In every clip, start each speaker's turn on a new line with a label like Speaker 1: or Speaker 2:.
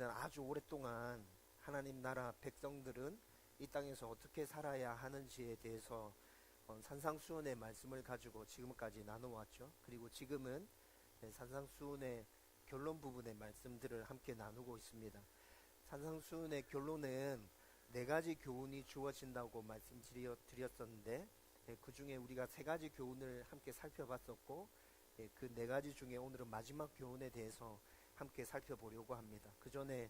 Speaker 1: 우리는 아주 오랫동안 하나님 나라 백성들은 이 땅에서 어떻게 살아야 하는지에 대해서 산상수훈의 말씀을 가지고 지금까지 나눠왔죠. 그리고 지금은 산상수훈의 결론 부분의 말씀들을 함께 나누고 있습니다. 산상수훈의 결론은 네 가지 교훈이 주어진다고 말씀드렸었는데, 그 중에 우리가 세 가지 교훈을 함께 살펴봤었고, 그 네 가지 중에 오늘은 마지막 교훈에 대해서 함께 살펴보려고 합니다. 그 전에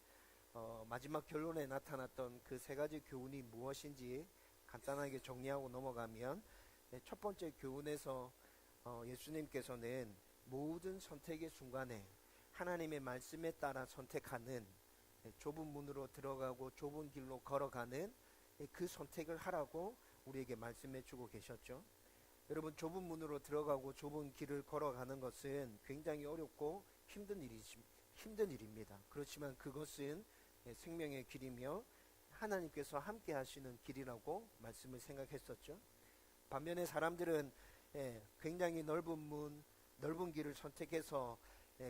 Speaker 1: 마지막 결론에 나타났던 그 세 가지 교훈이 무엇인지 간단하게 정리하고 넘어가면, 첫 번째 교훈에서 예수님께서는 모든 선택의 순간에 하나님의 말씀에 따라 선택하는, 좁은 문으로 들어가고 좁은 길로 걸어가는 그 선택을 하라고 우리에게 말씀해 주고 계셨죠. 여러분, 좁은 문으로 들어가고 좁은 길을 걸어가는 것은 굉장히 어렵고 힘든 일입니다. 그렇지만 그것은 생명의 길이며 하나님께서 함께 하시는 길이라고 말씀을 생각했었죠. 반면에 사람들은 굉장히 넓은 문, 넓은 길을 선택해서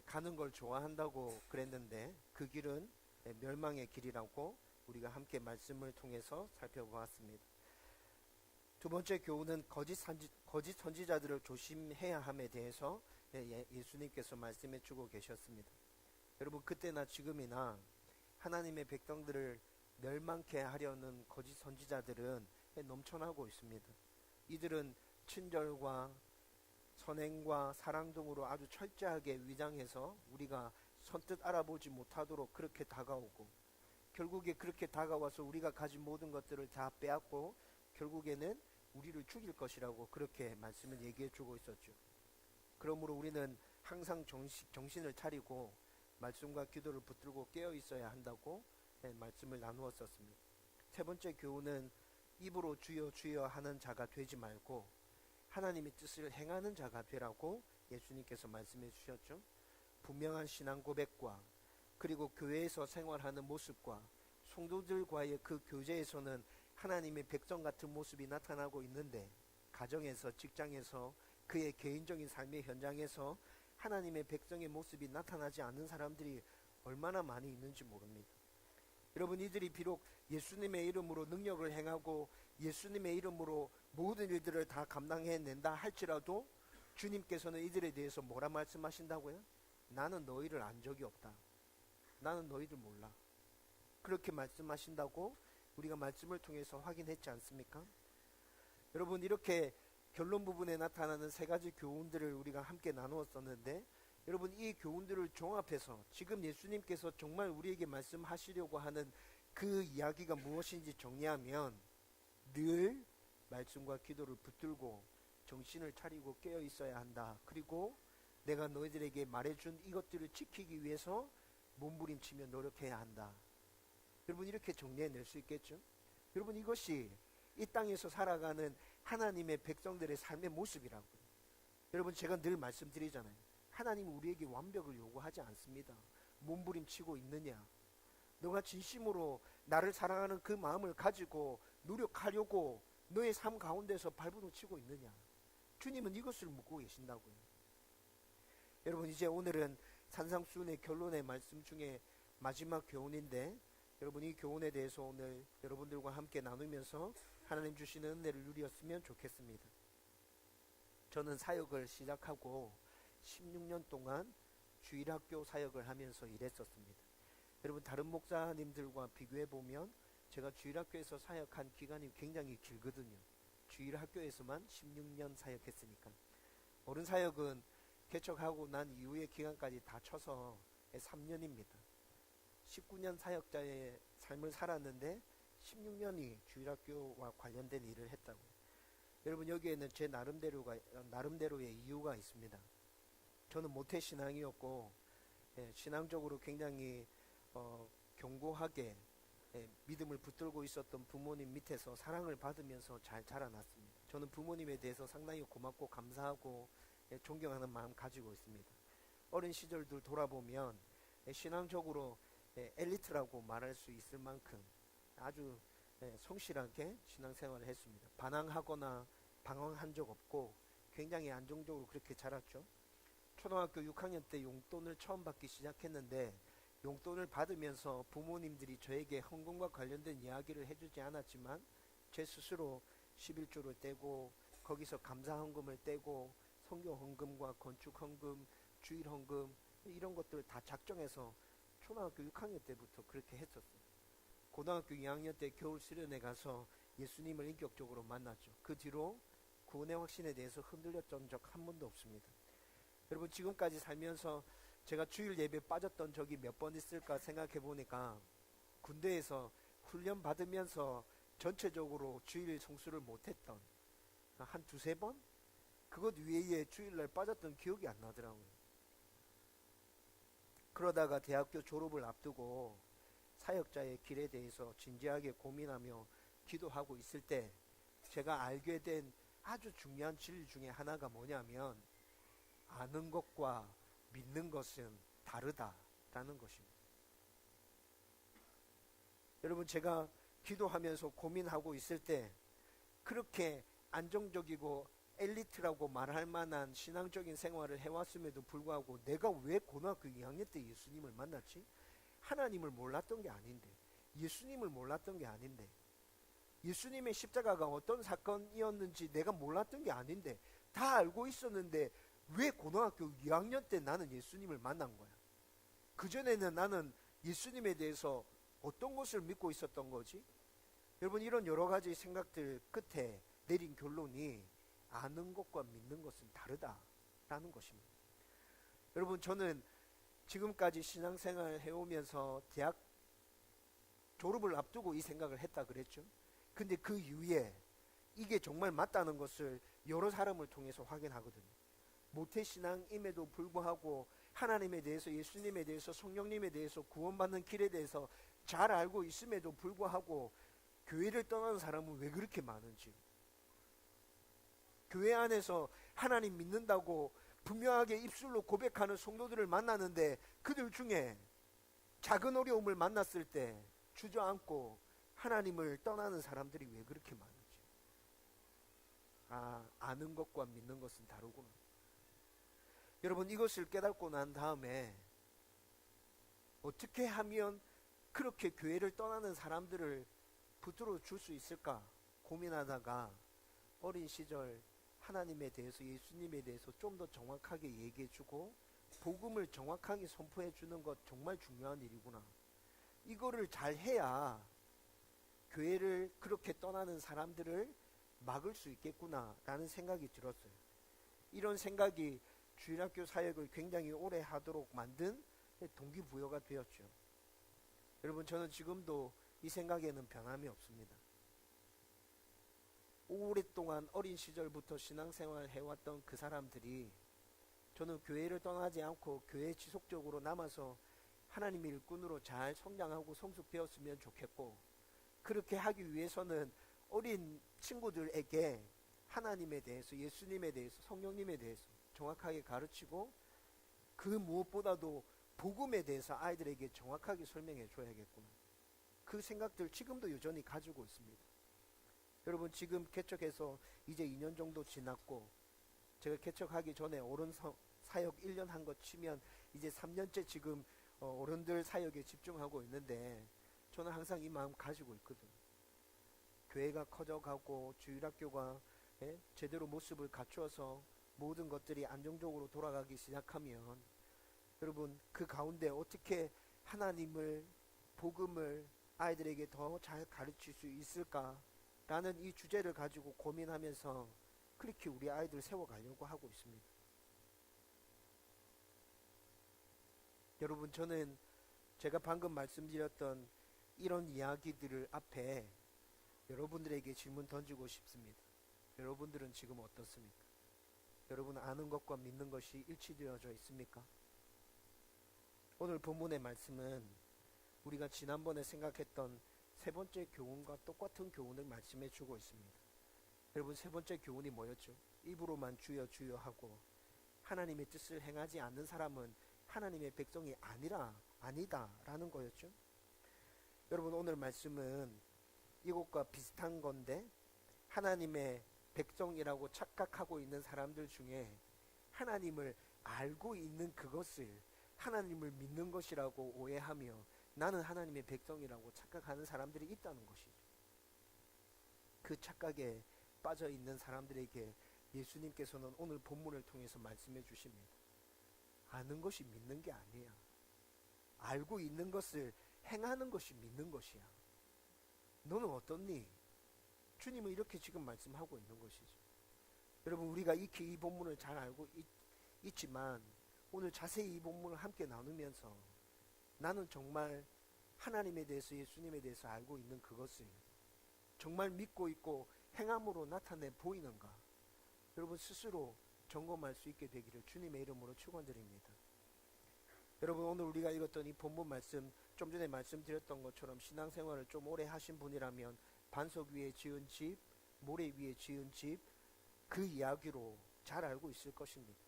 Speaker 1: 가는 걸 좋아한다고 그랬는데, 그 길은 멸망의 길이라고 우리가 함께 말씀을 통해서 살펴보았습니다. 두 번째 교훈은 거짓 선지자들을 조심해야 함에 대해서 예수님께서 말씀해 주고 계셨습니다. 여러분, 그때나 지금이나 하나님의 백성들을 멸망케 하려는 거짓 선지자들은 넘쳐나고 있습니다. 이들은 친절과 선행과 사랑 등으로 아주 철저하게 위장해서 우리가 선뜻 알아보지 못하도록 그렇게 다가오고, 결국에 그렇게 다가와서 우리가 가진 모든 것들을 다 빼앗고 결국에는 우리를 죽일 것이라고 그렇게 말씀을 얘기해 주고 있었죠. 그러므로 우리는 항상 정신을 차리고 말씀과 기도를 붙들고 깨어 있어야 한다고 말씀을 나누었었습니다. 세 번째 교훈은 입으로 주여 주여 하는 자가 되지 말고 하나님의 뜻을 행하는 자가 되라고 예수님께서 말씀해 주셨죠. 분명한 신앙 고백과 그리고 교회에서 생활하는 모습과 성도들과의 그 교제에서는 하나님의 백성 같은 모습이 나타나고 있는데, 가정에서, 직장에서, 그의 개인적인 삶의 현장에서 하나님의 백성의 모습이 나타나지 않는 사람들이 얼마나 많이 있는지 모릅니다. 여러분, 이들이 비록 예수님의 이름으로 능력을 행하고 예수님의 이름으로 모든 일들을 다 감당해낸다 할지라도 주님께서는 이들에 대해서 뭐라 말씀하신다고요? 나는 너희를 안 적이 없다. 나는 너희들 몰라. 그렇게 말씀하신다고 우리가 말씀을 통해서 확인했지 않습니까? 여러분, 이렇게 결론 부분에 나타나는 세 가지 교훈들을 우리가 함께 나누었었는데, 여러분, 이 교훈들을 종합해서 지금 예수님께서 정말 우리에게 말씀하시려고 하는 그 이야기가 무엇인지 정리하면, 늘 말씀과 기도를 붙들고 정신을 차리고 깨어 있어야 한다. 그리고 내가 너희들에게 말해준 이것들을 지키기 위해서 몸부림치며 노력해야 한다. 여러분, 이렇게 정리해낼 수 있겠죠? 여러분, 이것이 이 땅에서 살아가는 하나님의 백성들의 삶의 모습이라고요. 여러분, 제가 늘 말씀드리잖아요. 하나님은 우리에게 완벽을 요구하지 않습니다. 몸부림치고 있느냐, 너가 진심으로 나를 사랑하는 그 마음을 가지고 노력하려고 너의 삶 가운데서 발버둥 치고 있느냐, 주님은 이것을 묻고 계신다고요. 여러분, 이제 오늘은 산상수훈의 결론의 말씀 중에 마지막 교훈인데, 여러분, 이 교훈에 대해서 오늘 여러분들과 함께 나누면서 하나님 주시는 은혜를 누렸으면 좋겠습니다. 저는 사역을 시작하고 16년 동안 주일학교 사역을 하면서 일했었습니다. 여러분, 다른 목사님들과 비교해 보면 제가 주일학교에서 사역한 기간이 굉장히 길거든요. 주일학교에서만 16년 사역했으니까. 어른 사역은 개척하고 난 이후의 기간까지 다 쳐서 3년입니다. 19년 사역자의 삶을 살았는데 16년이 주일학교와 관련된 일을 했다고요. 여러분, 여기에는 제 나름대로의 이유가 있습니다. 저는 모태신앙이었고, 신앙적으로 굉장히 견고하게 믿음을 붙들고 있었던 부모님 밑에서 사랑을 받으면서 잘 자라났습니다. 저는 부모님에 대해서 상당히 고맙고 감사하고 존경하는 마음 가지고 있습니다. 어린 시절들 돌아보면 신앙적으로 엘리트라고 말할 수 있을 만큼 아주 성실하게 신앙생활을 했습니다. 반항하거나 방황한 적 없고 굉장히 안정적으로 그렇게 자랐죠. 초등학교 6학년 때 용돈을 처음 받기 시작했는데 용돈을 받으면서 부모님들이 저에게 헌금과 관련된 이야기를 해주지 않았지만 제 스스로 11조를 떼고 거기서 감사 헌금을 떼고 성교 헌금과 건축 헌금, 주일 헌금 이런 것들을 다 작정해서 초등학교 6학년 때부터 그렇게 했었어요. 고등학교 2학년 때 겨울 수련회 가서 예수님을 인격적으로 만났죠. 그 뒤로 구원의 확신에 대해서 흔들렸던 적 한 번도 없습니다. 여러분 지금까지 살면서 제가 주일 예배 빠졌던 적이 몇 번 있을까 생각해 보니까 군대에서 훈련 받으면서 전체적으로 주일 성수를 못했던 한 두세 번? 그것 외에 주일날 빠졌던 기억이 안 나더라고요. 그러다가 대학교 졸업을 앞두고 사역자의 길에 대해서 진지하게 고민하며 기도하고 있을 때 제가 알게 된 아주 중요한 진리 중에 하나가 뭐냐면 아는 것과 믿는 것은 다르다라는 것입니다. 여러분 제가 기도하면서 고민하고 있을 때 그렇게 안정적이고 엘리트라고 말할 만한 신앙적인 생활을 해왔음에도 불구하고 내가 왜 고등학교 2학년 때 예수님을 만났지? 하나님을 몰랐던 게 아닌데, 예수님을 몰랐던 게 아닌데, 예수님의 십자가가 어떤 사건이었는지 내가 몰랐던 게 아닌데 다 알고 있었는데 왜 고등학교 2학년 때 나는 예수님을 만난 거야? 그전에는 나는 예수님에 대해서 어떤 것을 믿고 있었던 거지? 여러분 이런 여러 가지 생각들 끝에 내린 결론이 아는 것과 믿는 것은 다르다라는 것입니다. 여러분 저는 지금까지 신앙생활을 해오면서 대학 졸업을 앞두고 이 생각을 했다 그랬죠. 근데 그 이후에 이게 정말 맞다는 것을 여러 사람을 통해서 확인하거든요. 모태신앙임에도 불구하고 하나님에 대해서, 예수님에 대해서, 성령님에 대해서, 구원받는 길에 대해서 잘 알고 있음에도 불구하고 교회를 떠나는 사람은 왜 그렇게 많은지, 교회 안에서 하나님 믿는다고 분명하게 입술로 고백하는 성도들을 만나는데 그들 중에 작은 어려움을 만났을 때 주저앉고 하나님을 떠나는 사람들이 왜 그렇게 많은지, 아는 것과 믿는 것은 다르구나. 여러분 이것을 깨닫고 난 다음에 어떻게 하면 그렇게 교회를 떠나는 사람들을 붙들어 줄 수 있을까 고민하다가 어린 시절 하나님에 대해서, 예수님에 대해서 좀 더 정확하게 얘기해주고 복음을 정확하게 선포해주는 것 정말 중요한 일이구나. 이거를 잘 해야 교회를 그렇게 떠나는 사람들을 막을 수 있겠구나 라는 생각이 들었어요. 이런 생각이 주일학교 사역을 굉장히 오래 하도록 만든 동기부여가 되었죠. 여러분 저는 지금도 이 생각에는 변함이 없습니다. 오랫동안 어린 시절부터 신앙생활을 해왔던 그 사람들이 저는 교회를 떠나지 않고 교회에 지속적으로 남아서 하나님의 일꾼으로 잘 성장하고 성숙되었으면 좋겠고, 그렇게 하기 위해서는 어린 친구들에게 하나님에 대해서, 예수님에 대해서, 성령님에 대해서 정확하게 가르치고 그 무엇보다도 복음에 대해서 아이들에게 정확하게 설명해 줘야겠구나. 그 생각들 지금도 여전히 가지고 있습니다. 여러분 지금 개척해서 이제 2년 정도 지났고, 제가 개척하기 전에 어른 사역 1년 한 것 치면 이제 3년째 지금 어른들 사역에 집중하고 있는데 저는 항상 이 마음 가지고 있거든요. 교회가 커져가고 주일학교가 제대로 모습을 갖추어서 모든 것들이 안정적으로 돌아가기 시작하면 여러분 그 가운데 어떻게 하나님을, 복음을 아이들에게 더 잘 가르칠 수 있을까 라는 이 주제를 가지고 고민하면서 그렇게 우리 아이들 세워가려고 하고 있습니다. 여러분 저는 제가 방금 말씀드렸던 이런 이야기들을 앞에 여러분들에게 질문 던지고 싶습니다. 여러분들은 지금 어떻습니까? 여러분 아는 것과 믿는 것이 일치되어져 있습니까? 오늘 본문의 말씀은 우리가 지난번에 생각했던 세 번째 교훈과 똑같은 교훈을 말씀해 주고 있습니다. 여러분 세 번째 교훈이 뭐였죠? 입으로만 주여 주여 하고 하나님의 뜻을 행하지 않는 사람은 하나님의 백성이 아니다 라는 거였죠. 여러분 오늘 말씀은 이것과 비슷한 건데, 하나님의 백성이라고 착각하고 있는 사람들 중에 하나님을 알고 있는 그것을 하나님을 믿는 것이라고 오해하며 나는 하나님의 백성이라고 착각하는 사람들이 있다는 것이죠. 그 착각에 빠져 있는 사람들에게 예수님께서는 오늘 본문을 통해서 말씀해 주십니다. 아는 것이 믿는 게 아니야. 알고 있는 것을 행하는 것이 믿는 것이야. 너는 어떻니? 주님은 이렇게 지금 말씀하고 있는 것이죠. 여러분, 우리가 익히 이 본문을 잘 알고 있지만 오늘 자세히 이 본문을 함께 나누면서 나는 정말 하나님에 대해서, 예수님에 대해서 알고 있는 그것을 정말 믿고 있고 행함으로 나타내 보이는가? 여러분 스스로 점검할 수 있게 되기를 주님의 이름으로 축원드립니다. 여러분, 오늘 우리가 읽었던 이 본문 말씀, 좀 전에 말씀드렸던 것처럼 신앙생활을 좀 오래 하신 분이라면 반석 위에 지은 집, 모래 위에 지은 집, 그 이야기로 잘 알고 있을 것입니다.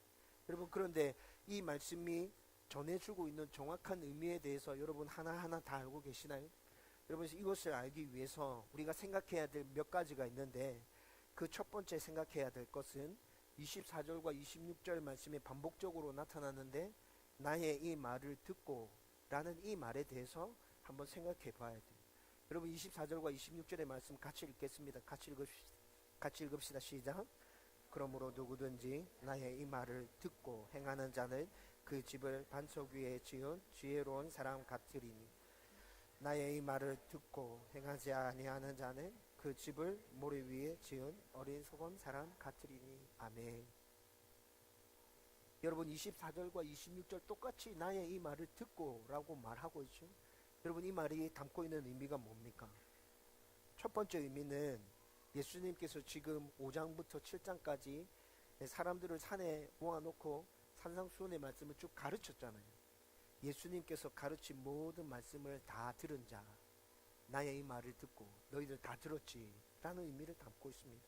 Speaker 1: 여러분, 그런데 이 말씀이 전해주고 있는 정확한 의미에 대해서 여러분 하나하나 다 알고 계시나요? 여러분, 이것을 알기 위해서 우리가 생각해야 될 몇 가지가 있는데, 그 첫 번째 생각해야 될 것은 24절과 26절 말씀에 반복적으로 나타나는데 나의 이 말을 듣고 라는 이 말에 대해서 한번 생각해 봐야 돼요. 여러분, 24절과 26절의 말씀 같이 읽겠습니다. 같이 읽읍시다. 시작. 그러므로 누구든지 나의 이 말을 듣고 행하는 자는 그 집을 반석 위에 지은 지혜로운 사람 같으리니, 나의 이 말을 듣고 행하지 아니하는 자는 그 집을 모래 위에 지은 어리석은 사람 같으리니. 아멘. 여러분, 24절과 26절 똑같이 나의 이 말을 듣고 라고 말하고 있죠. 여러분, 이 말이 담고 있는 의미가 뭡니까? 첫 번째 의미는 예수님께서 지금 5장부터 7장까지 사람들을 산에 모아놓고 산상수훈의 말씀을 쭉 가르쳤잖아요. 예수님께서 가르친 모든 말씀을 다 들은 자, 나의 이 말을 듣고 너희들 다 들었지 라는 의미를 담고 있습니다.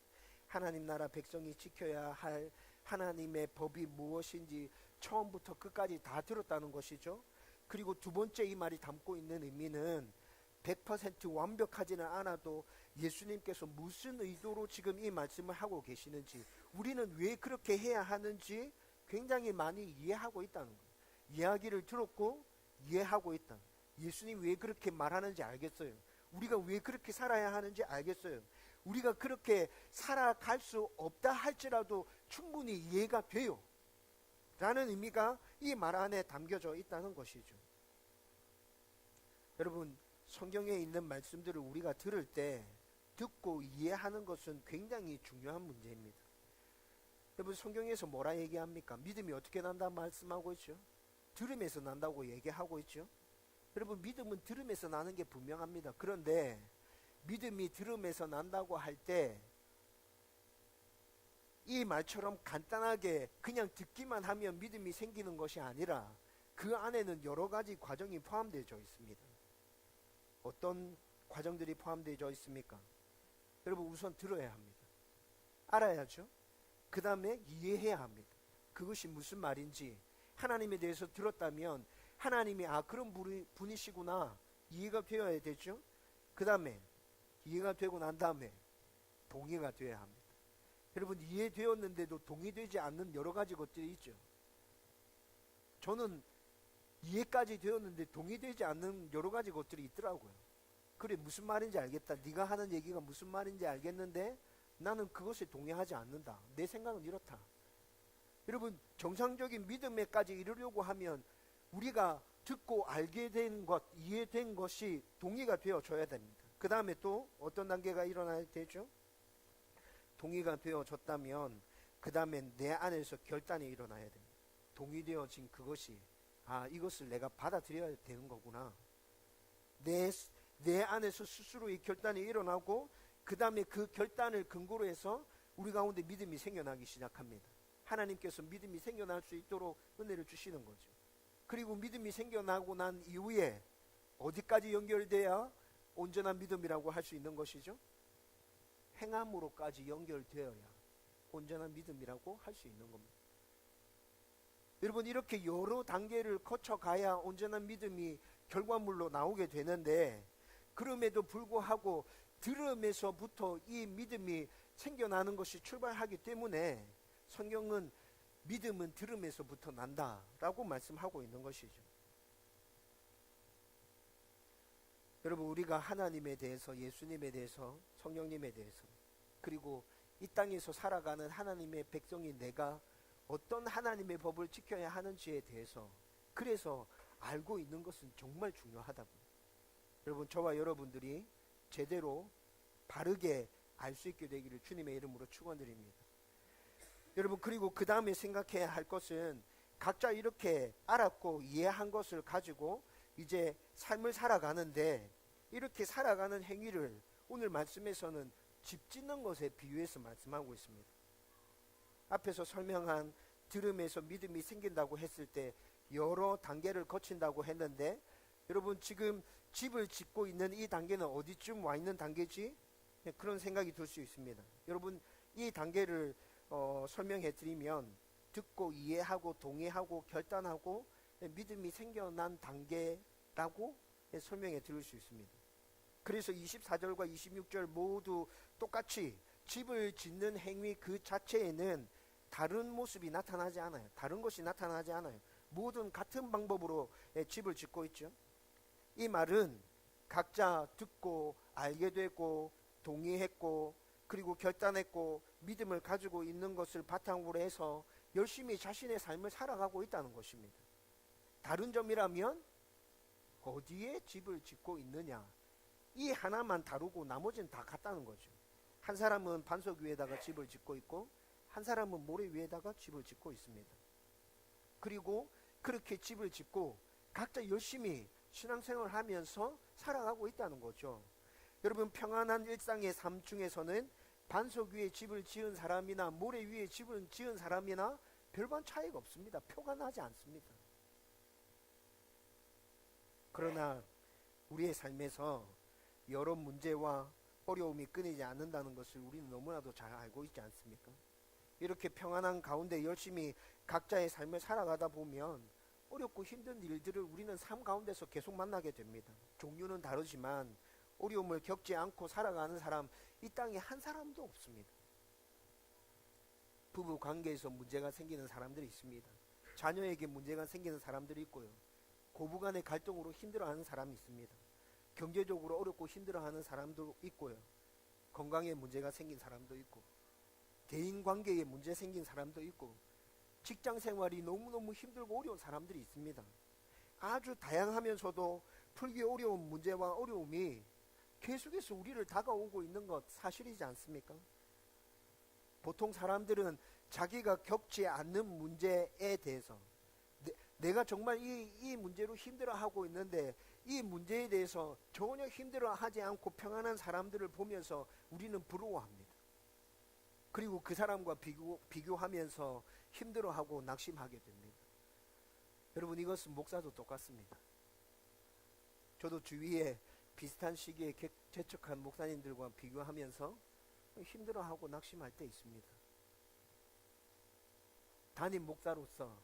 Speaker 1: 하나님 나라 백성이 지켜야 할 하나님의 법이 무엇인지 처음부터 끝까지 다 들었다는 것이죠. 그리고 두 번째 이 말이 담고 있는 의미는 100% 완벽하지는 않아도 예수님께서 무슨 의도로 지금 이 말씀을 하고 계시는지, 우리는 왜 그렇게 해야 하는지 굉장히 많이 이해하고 있다는 거예요. 이야기를 들었고 이해하고 있다. 예수님 왜 그렇게 말하는지 알겠어요. 우리가 왜 그렇게 살아야 하는지 알겠어요. 우리가 그렇게 살아갈 수 없다 할지라도 충분히 이해가 돼요 라는 의미가 이 말 안에 담겨져 있다는 것이죠. 여러분, 성경에 있는 말씀들을 우리가 들을 때 듣고 이해하는 것은 굉장히 중요한 문제입니다. 여러분, 성경에서 뭐라 얘기합니까? 믿음이 어떻게 난다 말씀하고 있죠? 들음에서 난다고 얘기하고 있죠. 여러분, 믿음은 들음에서 나는 게 분명합니다. 그런데 믿음이 들음에서 난다고 할 때 이 말처럼 간단하게 그냥 듣기만 하면 믿음이 생기는 것이 아니라 그 안에는 여러 가지 과정이 포함되어 있습니다. 어떤 과정들이 포함되어 있습니까? 여러분, 우선 들어야 합니다. 알아야죠. 그 다음에 이해해야 합니다. 그것이 무슨 말인지 하나님에 대해서 들었다면 하나님이 그런 분이시구나 이해가 되어야 되죠. 그 다음에 이해가 되고 난 다음에 동의가 되어야 합니다. 여러분, 이해되었는데도 동의되지 않는 여러 가지 것들이 있죠. 저는 이해까지 되었는데 동의되지 않는 여러 가지 것들이 있더라고요. 그래, 무슨 말인지 알겠다. 네가 하는 얘기가 무슨 말인지 알겠는데 나는 그것에 동의하지 않는다. 내 생각은 이렇다. 여러분, 정상적인 믿음에까지 이르려고 하면 우리가 듣고 알게 된 것, 이해된 것이 동의가 되어져야 됩니다. 그 다음에 또 어떤 단계가 일어나야 되죠? 동의가 되어졌다면 그 다음에 내 안에서 결단이 일어나야 됩니다. 동의되어진 그것이 이것을 내가 받아들여야 되는 거구나. 내 안에서 스스로 이 결단이 일어나고 그 다음에 그 결단을 근거로 해서 우리 가운데 믿음이 생겨나기 시작합니다. 하나님께서 믿음이 생겨날 수 있도록 은혜를 주시는 거죠. 그리고 믿음이 생겨나고 난 이후에 어디까지 연결돼야 온전한 믿음이라고 할 수 있는 것이죠? 행함으로까지 연결되어야 온전한 믿음이라고 할 수 있는 겁니다. 여러분, 이렇게 여러 단계를 거쳐가야 온전한 믿음이 결과물로 나오게 되는데, 그럼에도 불구하고 들음에서부터 이 믿음이 생겨나는 것이 출발하기 때문에 성경은 믿음은 들음에서부터 난다라고 말씀하고 있는 것이죠. 여러분, 우리가 하나님에 대해서, 예수님에 대해서, 성령님에 대해서, 그리고 이 땅에서 살아가는 하나님의 백성인 내가 어떤 하나님의 법을 지켜야 하는지에 대해서 그래서 알고 있는 것은 정말 중요하다고. 여러분, 저와 여러분들이 제대로 바르게 알 수 있게 되기를 주님의 이름으로 축원드립니다. 여러분, 그리고 그 다음에 생각해야 할 것은 각자 이렇게 알았고 이해한 것을 가지고 이제 삶을 살아가는데, 이렇게 살아가는 행위를 오늘 말씀에서는 집 짓는 것에 비유해서 말씀하고 있습니다. 앞에서 설명한 들음에서 믿음이 생긴다고 했을 때 여러 단계를 거친다고 했는데, 여러분, 지금 집을 짓고 있는 이 단계는 어디쯤 와 있는 단계지? 그런 생각이 들 수 있습니다. 여러분, 이 단계를 설명해 드리면 듣고 이해하고 동의하고 결단하고 믿음이 생겨난 단계라고 설명해 드릴 수 있습니다. 그래서 24절과 26절 모두 똑같이 집을 짓는 행위 그 자체에는 다른 모습이 나타나지 않아요. 다른 것이 나타나지 않아요. 모든 같은 방법으로 집을 짓고 있죠. 이 말은 각자 듣고 알게 되고 동의했고 그리고 결단했고 믿음을 가지고 있는 것을 바탕으로 해서 열심히 자신의 삶을 살아가고 있다는 것입니다. 다른 점이라면 어디에 집을 짓고 있느냐, 이 하나만 다루고 나머지는 다 같다는 거죠. 한 사람은 반석 위에다가 집을 짓고 있고 한 사람은 모래 위에다가 집을 짓고 있습니다. 그리고 그렇게 집을 짓고 각자 열심히 신앙생활을 하면서 살아가고 있다는 거죠. 여러분, 평안한 일상의 삶 중에서는 반석 위에 집을 지은 사람이나 모래 위에 집을 지은 사람이나 별반 차이가 없습니다. 표가 나지 않습니다. 그러나 우리의 삶에서 여러 문제와 어려움이 끊이지 않는다는 것을 우리는 너무나도 잘 알고 있지 않습니까? 이렇게 평안한 가운데 열심히 각자의 삶을 살아가다 보면 어렵고 힘든 일들을 우리는 삶 가운데서 계속 만나게 됩니다. 종류는 다르지만 어려움을 겪지 않고 살아가는 사람, 이 땅에 한 사람도 없습니다. 부부 관계에서 문제가 생기는 사람들이 있습니다. 자녀에게 문제가 생기는 사람들이 있고요. 고부간의 갈등으로 힘들어하는 사람이 있습니다. 경제적으로 어렵고 힘들어하는 사람도 있고요. 건강에 문제가 생긴 사람도 있고, 대인관계에 문제 생긴 사람도 있고, 직장생활이 너무너무 힘들고 어려운 사람들이 있습니다. 아주 다양하면서도 풀기 어려운 문제와 어려움이 계속해서 우리를 다가오고 있는 것 사실이지 않습니까? 보통 사람들은 자기가 겪지 않는 문제에 대해서 내가 정말 이 문제로 힘들어하고 있는데 이 문제에 대해서 전혀 힘들어하지 않고 평안한 사람들을 보면서 우리는 부러워합니다. 그리고 그 사람과 비교하면서 힘들어하고 낙심하게 됩니다. 여러분, 이것은 목사도 똑같습니다. 저도 주위에 비슷한 시기에 개척한 목사님들과 비교하면서 힘들어하고 낙심할 때 있습니다. 담임 목사로서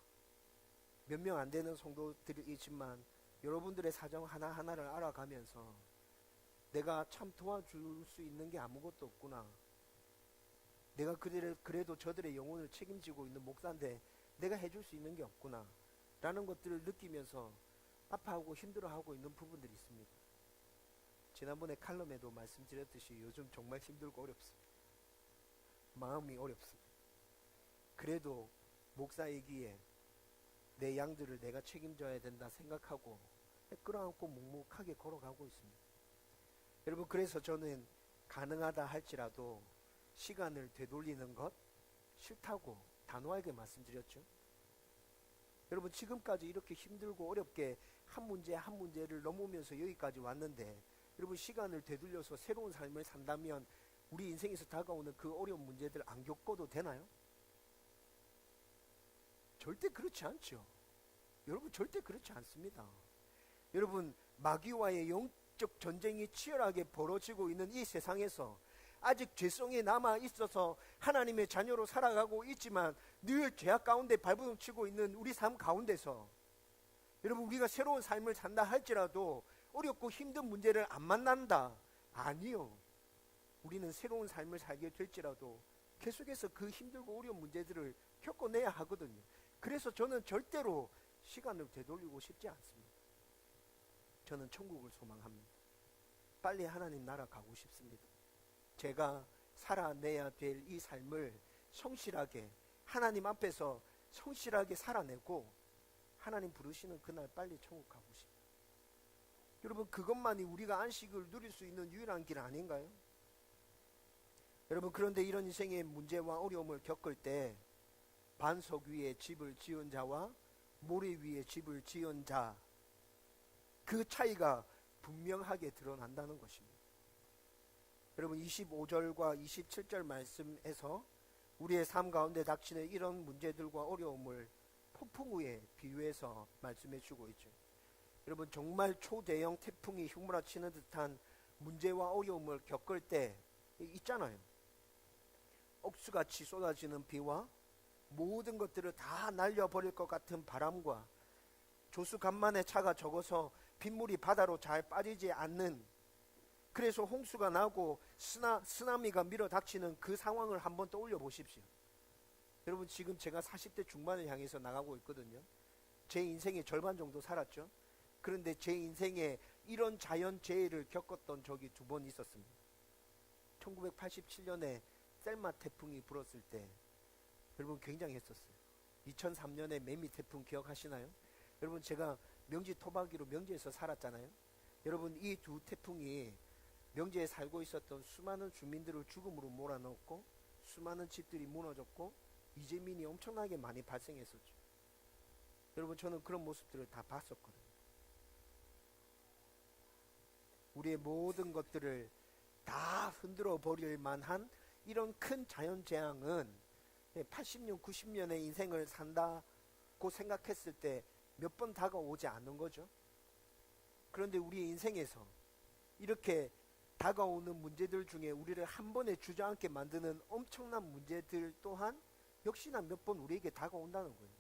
Speaker 1: 몇 명 안 되는 성도들이지만 여러분들의 사정 하나하나를 알아가면서 내가 참 도와줄 수 있는 게 아무것도 없구나. 내가 그래도 저들의 영혼을 책임지고 있는 목사인데 내가 해줄 수 있는 게 없구나 라는 것들을 느끼면서 아파하고 힘들어하고 있는 부분들이 있습니다. 지난번에 칼럼에도 말씀드렸듯이 요즘 정말 힘들고 어렵습니다. 마음이 어렵습니다. 그래도 목사이기에 내 양들을 내가 책임져야 된다 생각하고 끌어안고 묵묵하게 걸어가고 있습니다. 여러분, 그래서 저는 가능하다 할지라도 시간을 되돌리는 것 싫다고 단호하게 말씀드렸죠. 여러분, 지금까지 이렇게 힘들고 어렵게 한 문제 한 문제를 넘으면서 여기까지 왔는데, 여러분, 시간을 되돌려서 새로운 삶을 산다면 우리 인생에서 다가오는 그 어려운 문제들 안 겪어도 되나요? 절대 그렇지 않죠. 여러분, 절대 그렇지 않습니다. 여러분, 마귀와의 영적 전쟁이 치열하게 벌어지고 있는 이 세상에서 아직 죄성이 남아 있어서 하나님의 자녀로 살아가고 있지만 늘 죄악 가운데 발버둥치고 있는 우리 삶 가운데서 여러분, 우리가 새로운 삶을 산다 할지라도 어렵고 힘든 문제를 안 만난다. 아니요. 우리는 새로운 삶을 살게 될지라도 계속해서 그 힘들고 어려운 문제들을 겪어내야 하거든요. 그래서 저는 절대로 시간을 되돌리고 싶지 않습니다. 저는 천국을 소망합니다. 빨리 하나님 나라 가고 싶습니다. 제가 살아내야 될 이 삶을 성실하게 하나님 앞에서 성실하게 살아내고 하나님 부르시는 그날 빨리 천국 가고 싶어요. 여러분, 그것만이 우리가 안식을 누릴 수 있는 유일한 길 아닌가요? 여러분, 그런데 이런 인생의 문제와 어려움을 겪을 때 반석 위에 집을 지은 자와 모래 위에 집을 지은 자, 그 차이가 분명하게 드러난다는 것입니다. 여러분, 25절과 27절 말씀에서 우리의 삶 가운데 닥치는 이런 문제들과 어려움을 폭풍 우에 비유해서 말씀해 주고 있죠. 여러분, 정말 초대형 태풍이 휘몰아치는 듯한 문제와 어려움을 겪을 때 있잖아요. 억수같이 쏟아지는 비와 모든 것들을 다 날려버릴 것 같은 바람과 조수간만에 차가 적어서 빗물이 바다로 잘 빠지지 않는, 그래서 홍수가 나고 쓰나미가 밀어닥치는 그 상황을 한번 떠올려 보십시오. 여러분, 지금 제가 40대 중반을 향해서 나가고 있거든요. 제 인생의 절반 정도 살았죠. 그런데 제 인생에 이런 자연재해를 겪었던 적이 2번 있었습니다. 1987년에 셀마 태풍이 불었을 때 여러분 굉장히 했었어요. 2003년에 매미 태풍 기억하시나요? 여러분, 제가 명지 토박이로 명지에서 살았잖아요. 여러분, 이 2 태풍이 명지에 살고 있었던 수많은 주민들을 죽음으로 몰아넣었고 수많은 집들이 무너졌고 이재민이 엄청나게 많이 발생했었죠. 여러분, 저는 그런 모습들을 다 봤었거든요. 우리의 모든 것들을 다 흔들어 버릴 만한 이런 큰 자연재앙은 80년, 90년의 인생을 산다고 생각했을 때 몇 번 다가오지 않는 거죠. 그런데 우리의 인생에서 이렇게 다가오는 문제들 중에 우리를 한 번에 주저앉게 만드는 엄청난 문제들 또한 역시나 몇 번 우리에게 다가온다는 거예요.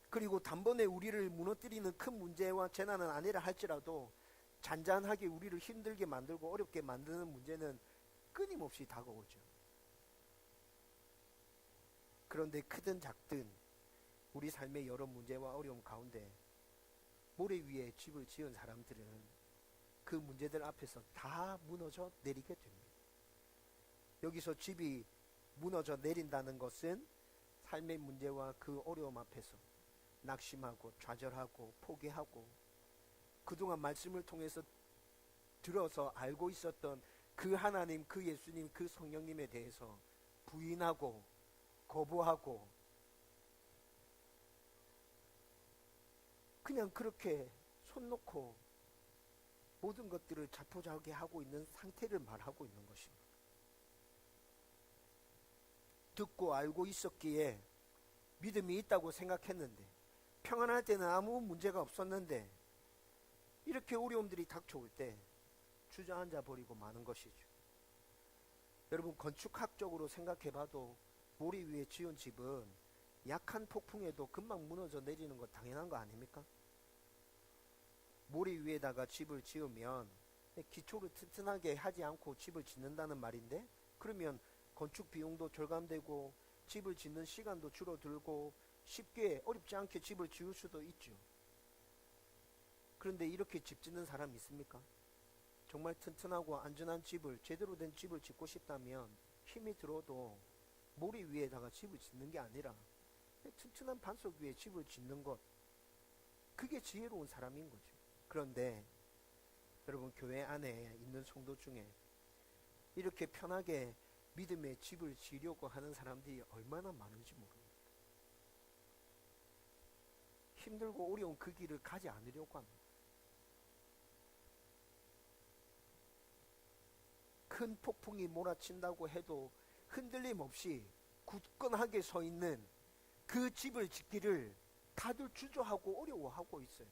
Speaker 1: 그리고 단번에 우리를 무너뜨리는 큰 문제와 재난은 아니라 할지라도 잔잔하게 우리를 힘들게 만들고 어렵게 만드는 문제는 끊임없이 다가오죠. 그런데 크든 작든 우리 삶의 여러 문제와 어려움 가운데 모래 위에 집을 지은 사람들은 그 문제들 앞에서 다 무너져 내리게 됩니다. 여기서 집이 무너져 내린다는 것은 삶의 문제와 그 어려움 앞에서 낙심하고 좌절하고 포기하고 그동안 말씀을 통해서 들어서 알고 있었던 그 하나님, 그 예수님, 그 성령님에 대해서 부인하고 거부하고 그냥 그렇게 손 놓고 모든 것들을 자포자기 하고 있는 상태를 말하고 있는 것입니다. 듣고 알고 있었기에 믿음이 있다고 생각했는데 평안할 때는 아무 문제가 없었는데 이렇게 어려움들이 닥쳐올 때 주저앉아 버리고 마는 것이죠. 여러분, 건축학적으로 생각해봐도 모래 위에 지은 집은 약한 폭풍에도 금방 무너져 내리는 거 당연한 거 아닙니까? 모래 위에다가 집을 지으면 기초를 튼튼하게 하지 않고 집을 짓는다는 말인데, 그러면 건축 비용도 절감되고 집을 짓는 시간도 줄어들고 쉽게 어렵지 않게 집을 지을 수도 있죠. 그런데 이렇게 집 짓는 사람 있습니까? 정말 튼튼하고 안전한 집을, 제대로 된 집을 짓고 싶다면 힘이 들어도 모래 위에다가 집을 짓는 게 아니라 튼튼한 반석 위에 집을 짓는 것, 그게 지혜로운 사람인 거죠. 그런데 여러분, 교회 안에 있는 성도 중에 이렇게 편하게 믿음의 집을 지으려고 하는 사람들이 얼마나 많은지 모릅니다. 힘들고 어려운 그 길을 가지 않으려고 합니다. 큰 폭풍이 몰아친다고 해도 흔들림 없이 굳건하게 서 있는 그 집을 짓기를 다들 주저하고 어려워하고 있어요.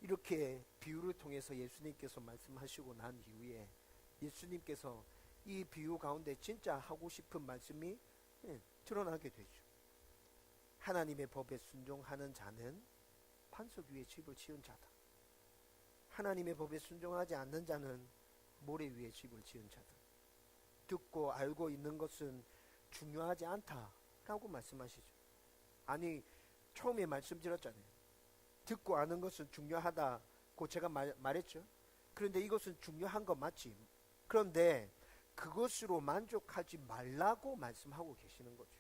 Speaker 1: 이렇게 비유를 통해서 예수님께서 말씀하시고 난 이후에 예수님께서 이 비유 가운데 진짜 하고 싶은 말씀이 드러나게 되죠. 하나님의 법에 순종하는 자는 반석 위에 집을 지은 자다. 하나님의 법에 순종하지 않는 자는 모래 위에 집을 지은 자다. 듣고 알고 있는 것은 중요하지 않다라고 말씀하시죠. 아니, 처음에 말씀드렸잖아요. 듣고 아는 것은 중요하다고 제가 말했죠. 그런데 이것은 중요한 거 맞지. 그런데 그것으로 만족하지 말라고 말씀하고 계시는 거죠.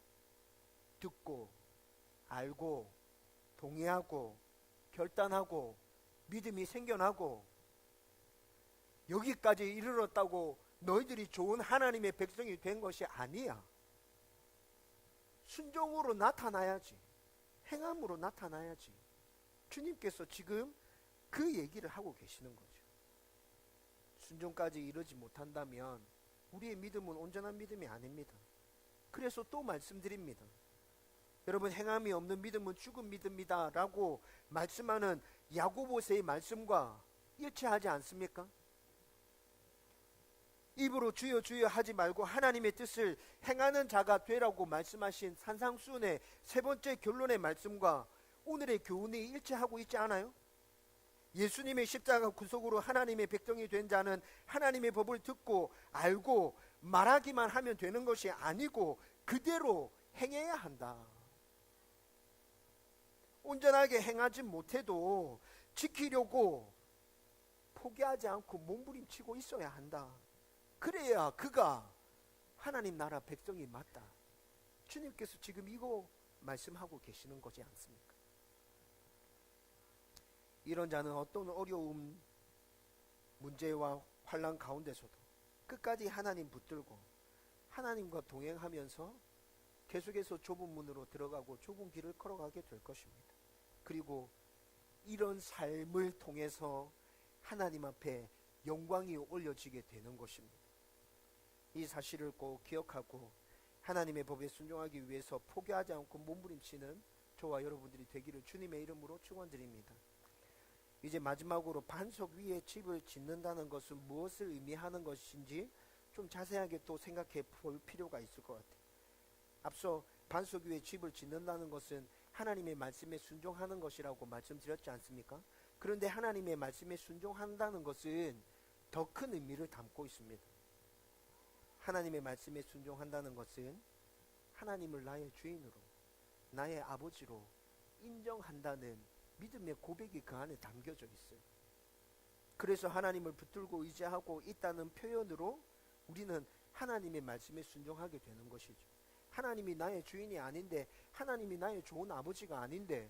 Speaker 1: 듣고 알고 동의하고 결단하고 믿음이 생겨나고 여기까지 이르렀다고 너희들이 좋은 하나님의 백성이 된 것이 아니야. 순종으로 나타나야지. 행함으로 나타나야지. 주님께서 지금 그 얘기를 하고 계시는 거죠. 순종까지 이르지 못한다면 우리의 믿음은 온전한 믿음이 아닙니다. 그래서 또 말씀드립니다. 여러분, 행함이 없는 믿음은 죽은 믿음이다 라고 말씀하는 야고보서의 말씀과 일치하지 않습니까? 입으로 주여 주여 하지 말고 하나님의 뜻을 행하는 자가 되라고 말씀하신 산상수훈의 세 번째 결론의 말씀과 오늘의 교훈이 일치하고 있지 않아요? 예수님의 십자가 구속으로 하나님의 백성이 된 자는 하나님의 법을 듣고 알고 말하기만 하면 되는 것이 아니고 그대로 행해야 한다. 온전하게 행하지 못해도 지키려고 포기하지 않고 몸부림치고 있어야 한다. 그래야 그가 하나님 나라 백성이 맞다. 주님께서 지금 이거 말씀하고 계시는 거지 않습니까? 이런 자는 어떤 어려움, 문제와 환난 가운데서도 끝까지 하나님 붙들고 하나님과 동행하면서 계속해서 좁은 문으로 들어가고 좁은 길을 걸어가게 될 것입니다. 그리고 이런 삶을 통해서 하나님 앞에 영광이 올려지게 되는 것입니다. 이 사실을 꼭 기억하고 하나님의 법에 순종하기 위해서 포기하지 않고 몸부림치는 저와 여러분들이 되기를 주님의 이름으로 축원드립니다. 이제 마지막으로 반석 위에 집을 짓는다는 것은 무엇을 의미하는 것인지 좀 자세하게 또 생각해 볼 필요가 있을 것 같아요. 앞서 반석 위에 집을 짓는다는 것은 하나님의 말씀에 순종하는 것이라고 말씀드렸지 않습니까? 그런데 하나님의 말씀에 순종한다는 것은 더 큰 의미를 담고 있습니다. 하나님의 말씀에 순종한다는 것은 하나님을 나의 주인으로, 나의 아버지로 인정한다는 믿음의 고백이 그 안에 담겨져 있어요. 그래서 하나님을 붙들고 의지하고 있다는 표현으로 우리는 하나님의 말씀에 순종하게 되는 것이죠. 하나님이 나의 주인이 아닌데, 하나님이 나의 좋은 아버지가 아닌데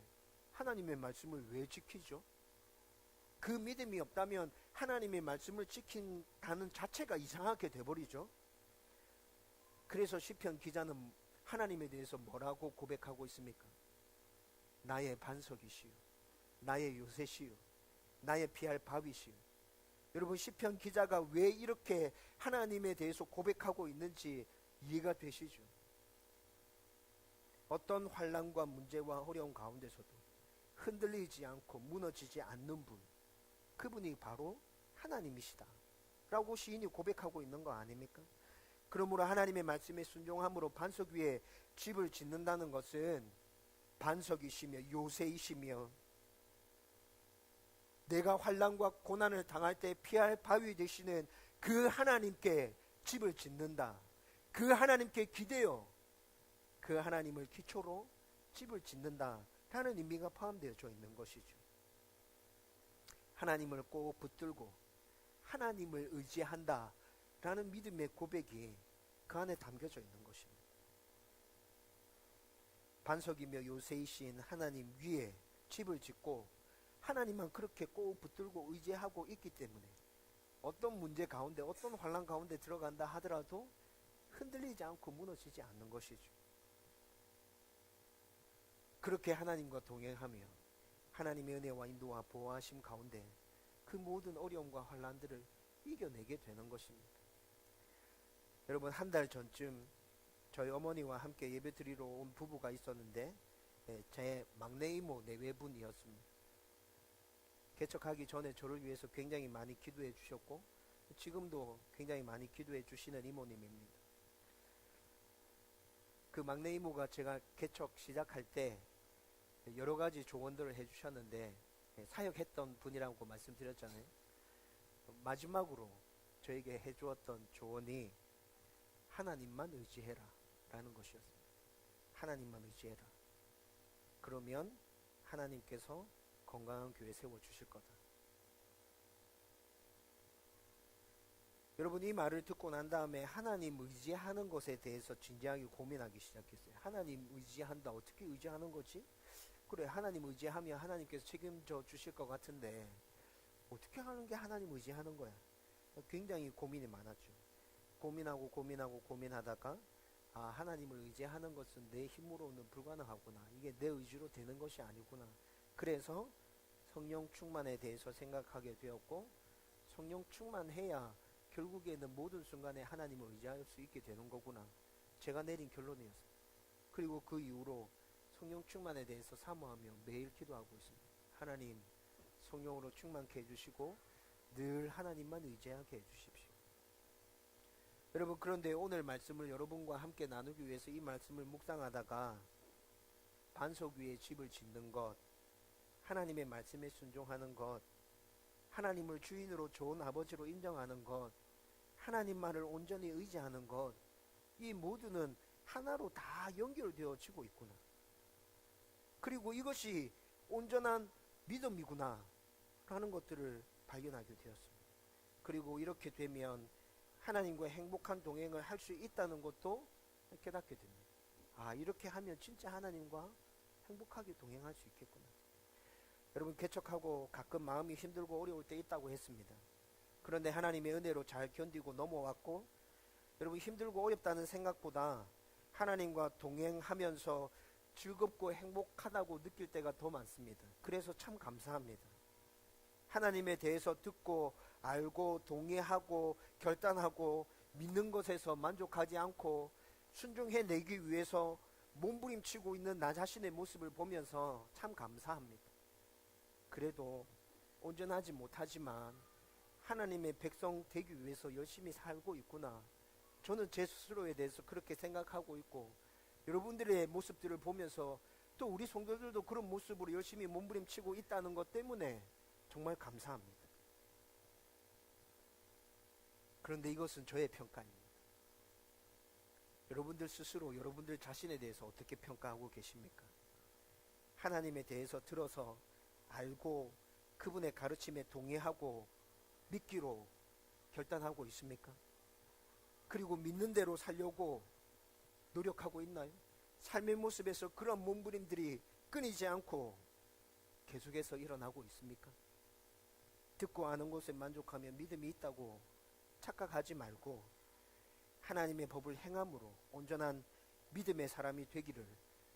Speaker 1: 하나님의 말씀을 왜 지키죠? 그 믿음이 없다면 하나님의 말씀을 지킨다는 자체가 이상하게 돼버리죠. 그래서 시편 기자는 하나님에 대해서 뭐라고 고백하고 있습니까? 나의 반석이시요, 나의 요새시요, 나의 피할 바위시요. 여러분, 시편 기자가 왜 이렇게 하나님에 대해서 고백하고 있는지 이해가 되시죠? 어떤 환난과 문제와 어려움 가운데서도 흔들리지 않고 무너지지 않는 분, 그분이 바로 하나님이시다 라고 시인이 고백하고 있는 거 아닙니까? 그러므로 하나님의 말씀에 순종함으로 반석 위에 집을 짓는다는 것은 반석이시며 요새이시며 내가 환난과 고난을 당할 때 피할 바위 되시는 그 하나님께 집을 짓는다. 그 하나님께 기대어 그 하나님을 기초로 집을 짓는다 라는 의미가 포함되어 있는 것이죠. 하나님을 꼭 붙들고 하나님을 의지한다 라는 믿음의 고백이 그 안에 담겨져 있는 것입니다. 반석이며 요새이신 하나님 위에 집을 짓고 하나님만 그렇게 꼭 붙들고 의지하고 있기 때문에 어떤 문제 가운데, 어떤 환난 가운데 들어간다 하더라도 흔들리지 않고 무너지지 않는 것이죠. 그렇게 하나님과 동행하며 하나님의 은혜와 인도와 보호하심 가운데 그 모든 어려움과 환난들을 이겨내게 되는 것입니다. 여러분, 한 달 전쯤 저희 어머니와 함께 예배 드리러 온 부부가 있었는데 제 막내 이모 내외분이었습니다. 개척하기 전에 저를 위해서 굉장히 많이 기도해 주셨고 지금도 굉장히 많이 기도해 주시는 이모님입니다. 그 막내 이모가 제가 개척 시작할 때 여러 가지 조언들을 해주셨는데 사역했던 분이라고 말씀드렸잖아요. 마지막으로 저에게 해주었던 조언이 하나님만 의지해라 라는 것이었습니다. 하나님만 의지해라. 그러면 하나님께서 건강한 교회 세워주실 거다. 여러분, 이 말을 듣고 난 다음에 하나님 의지하는 것에 대해서 진지하게 고민하기 시작했어요. 하나님 의지한다. 어떻게 의지하는 거지? 그래, 하나님 의지하면 하나님께서 책임져 주실 것 같은데 어떻게 하는 게 하나님 의지하는 거야? 굉장히 고민이 많았죠. 고민하다가 하나님을 의지하는 것은 내 힘으로는 불가능하구나. 이게 내 의지로 되는 것이 아니구나. 그래서 성령 충만에 대해서 생각하게 되었고, 성령 충만해야 결국에는 모든 순간에 하나님을 의지할 수 있게 되는 거구나. 제가 내린 결론이었어요. 그리고 그 이후로 성령 충만에 대해서 사모하며 매일 기도하고 있습니다. 하나님, 성령으로 충만케 해주시고 늘 하나님만 의지하게 해주십시오. 여러분, 그런데 오늘 말씀을 여러분과 함께 나누기 위해서 이 말씀을 묵상하다가 반석 위에 집을 짓는 것, 하나님의 말씀에 순종하는 것, 하나님을 주인으로 좋은 아버지로 인정하는 것, 하나님만을 온전히 의지하는 것, 이 모두는 하나로 다 연결되어지고 있구나. 그리고 이것이 온전한 믿음이구나 라는 것들을 발견하게 되었습니다. 그리고 이렇게 되면 하나님과 행복한 동행을 할 수 있다는 것도 깨닫게 됩니다. 이렇게 하면 진짜 하나님과 행복하게 동행할 수 있겠구나. 여러분, 개척하고 가끔 마음이 힘들고 어려울 때 있다고 했습니다. 그런데 하나님의 은혜로 잘 견디고 넘어왔고, 여러분, 힘들고 어렵다는 생각보다 하나님과 동행하면서 즐겁고 행복하다고 느낄 때가 더 많습니다. 그래서 참 감사합니다. 하나님에 대해서 듣고 알고 동의하고 결단하고 믿는 것에서 만족하지 않고 순종해내기 위해서 몸부림치고 있는 나 자신의 모습을 보면서 참 감사합니다. 그래도 온전하지 못하지만 하나님의 백성 되기 위해서 열심히 살고 있구나. 저는 제 스스로에 대해서 그렇게 생각하고 있고, 여러분들의 모습들을 보면서 또 우리 성도들도 그런 모습으로 열심히 몸부림치고 있다는 것 때문에 정말 감사합니다. 그런데 이것은 저의 평가입니다. 여러분들 스스로 여러분들 자신에 대해서 어떻게 평가하고 계십니까? 하나님에 대해서 들어서 알고 그분의 가르침에 동의하고 믿기로 결단하고 있습니까? 그리고 믿는 대로 살려고 노력하고 있나요? 삶의 모습에서 그런 몸부림들이 끊이지 않고 계속해서 일어나고 있습니까? 듣고 아는 것에 만족하며 믿음이 있다고 착각하지 말고 하나님의 법을 행함으로 온전한 믿음의 사람이 되기를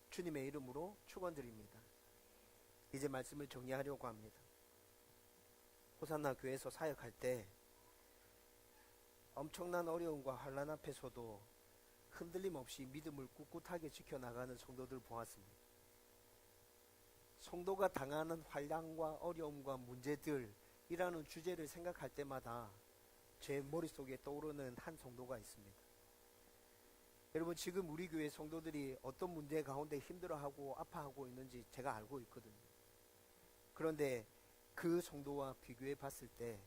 Speaker 1: 주님의 이름으로 축원드립니다. 이제 말씀을 정리하려고 합니다. 호산나 교회에서 사역할 때 엄청난 어려움과 환난 앞에서도 흔들림 없이 믿음을 꿋꿋하게 지켜나가는 성도들 보았습니다. 성도가 당하는 환난과 어려움과 문제들이라는 주제를 생각할 때마다 제 머릿속에 떠오르는 한 성도가 있습니다. 여러분, 지금 우리 교회 성도들이 어떤 문제 가운데 힘들어하고 아파하고 있는지 제가 알고 있거든요. 그런데 그 성도와 비교해 봤을 때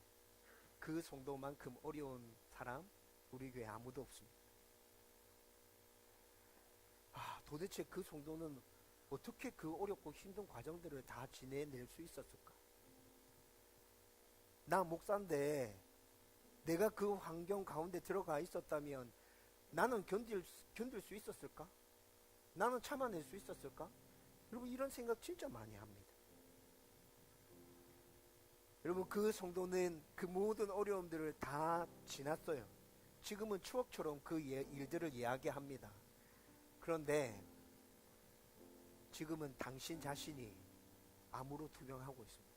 Speaker 1: 그 성도만큼 어려운 사람 우리 교회에 아무도 없습니다. 도대체 그 성도는 어떻게 그 어렵고 힘든 과정들을 다 지내낼 수 있었을까? 나 목사인데 내가 그 환경 가운데 들어가 있었다면 나는 견딜 수 있었을까? 나는 참아낼 수 있었을까? 여러분, 이런 생각 진짜 많이 합니다. 여러분, 그 성도는 그 모든 어려움들을 다 지났어요. 지금은 추억처럼 그 일들을 이야기합니다. 그런데 지금은 당신 자신이 암으로 투병하고 있습니다.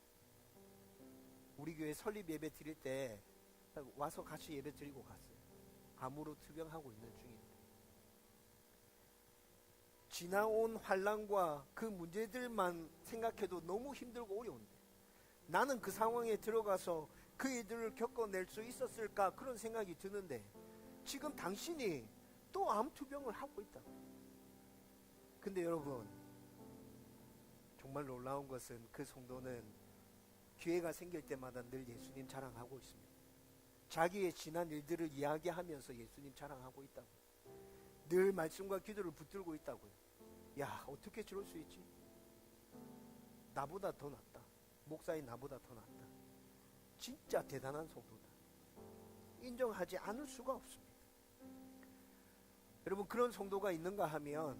Speaker 1: 우리 교회 설립 예배 드릴 때 와서 같이 예배 드리고 갔어요. 암으로 투병하고 있는 중입니다. 지나온 환난과 그 문제들만 생각해도 너무 힘들고 어려운데 나는 그 상황에 들어가서 그 일들을 겪어낼 수 있었을까, 그런 생각이 드는데 지금 당신이 또 암 투병을 하고 있다. 근데 여러분, 정말 놀라운 것은 그 성도는 기회가 생길 때마다 늘 예수님 자랑하고 있습니다. 자기의 지난 일들을 이야기하면서 예수님 자랑하고 있다고. 늘 말씀과 기도를 붙들고 있다고요. 야, 어떻게 저럴 수 있지? 나보다 더 낫다. 목사인 나보다 더 낫다. 진짜 대단한 성도다. 인정하지 않을 수가 없습니다. 여러분, 그런 성도가 있는가 하면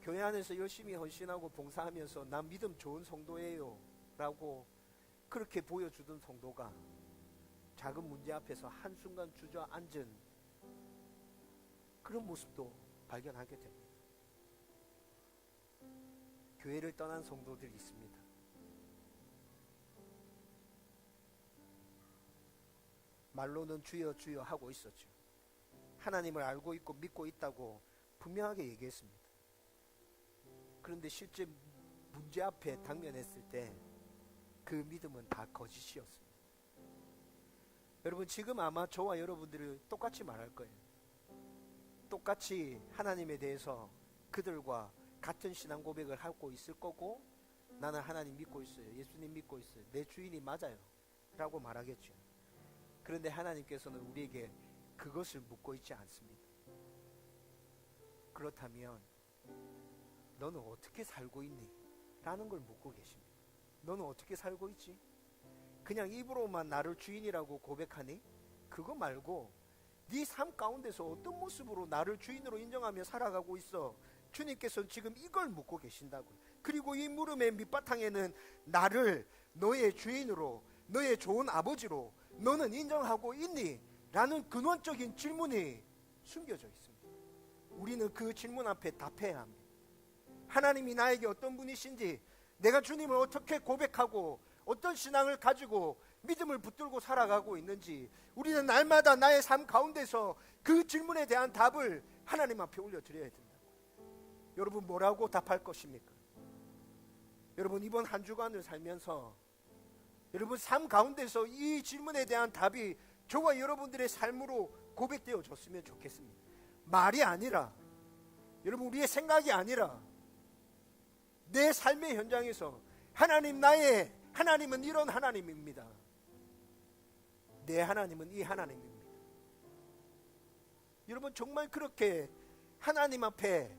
Speaker 1: 교회 안에서 열심히 헌신하고 봉사하면서 나 믿음 좋은 성도예요 라고 그렇게 보여주던 성도가 작은 문제 앞에서 한순간 주저앉은 그런 모습도 발견하게 됩니다. 교회를 떠난 성도들이 있습니다. 말로는 주여 주여 하고 있었죠. 하나님을 알고 있고 믿고 있다고 분명하게 얘기했습니다. 그런데 실제 문제 앞에 당면했을 때 그 믿음은 다 거짓이었습니다. 여러분, 지금 아마 저와 여러분들을 똑같이 말할 거예요. 똑같이 하나님에 대해서 그들과 같은 신앙 고백을 하고 있을 거고, 나는 하나님 믿고 있어요, 예수님 믿고 있어요, 내 주인이 맞아요 라고 말하겠죠. 그런데 하나님께서는 우리에게 그것을 묻고 있지 않습니다. 그렇다면 너는 어떻게 살고 있니? 라는 걸 묻고 계십니다. 너는 어떻게 살고 있지? 그냥 입으로만 나를 주인이라고 고백하니? 그거 말고 네 삶 가운데서 어떤 모습으로 나를 주인으로 인정하며 살아가고 있어? 주님께서는 지금 이걸 묻고 계신다고요. 그리고 이 물음의 밑바탕에는 나를 너의 주인으로, 너의 좋은 아버지로 너는 인정하고 있니? 라는 근원적인 질문이 숨겨져 있습니다. 우리는 그 질문 앞에 답해야 합니다. 하나님이 나에게 어떤 분이신지, 내가 주님을 어떻게 고백하고 어떤 신앙을 가지고 믿음을 붙들고 살아가고 있는지, 우리는 날마다 나의 삶 가운데서 그 질문에 대한 답을 하나님 앞에 올려드려야 된다. 여러분, 뭐라고 답할 것입니까? 여러분, 이번 한 주간을 살면서 여러분 삶 가운데서 이 질문에 대한 답이 저와 여러분들의 삶으로 고백되어졌으면 좋겠습니다. 말이 아니라, 여러분, 우리의 생각이 아니라 내 삶의 현장에서 하나님, 나의 하나님은 이런 하나님입니다. 내 하나님은 이 하나님입니다. 여러분, 정말 그렇게 하나님 앞에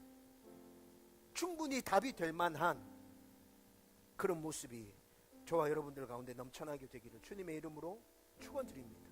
Speaker 1: 충분히 답이 될 만한 그런 모습이 저와 여러분들 가운데 넘쳐나게 되기를 주님의 이름으로 축원드립니다.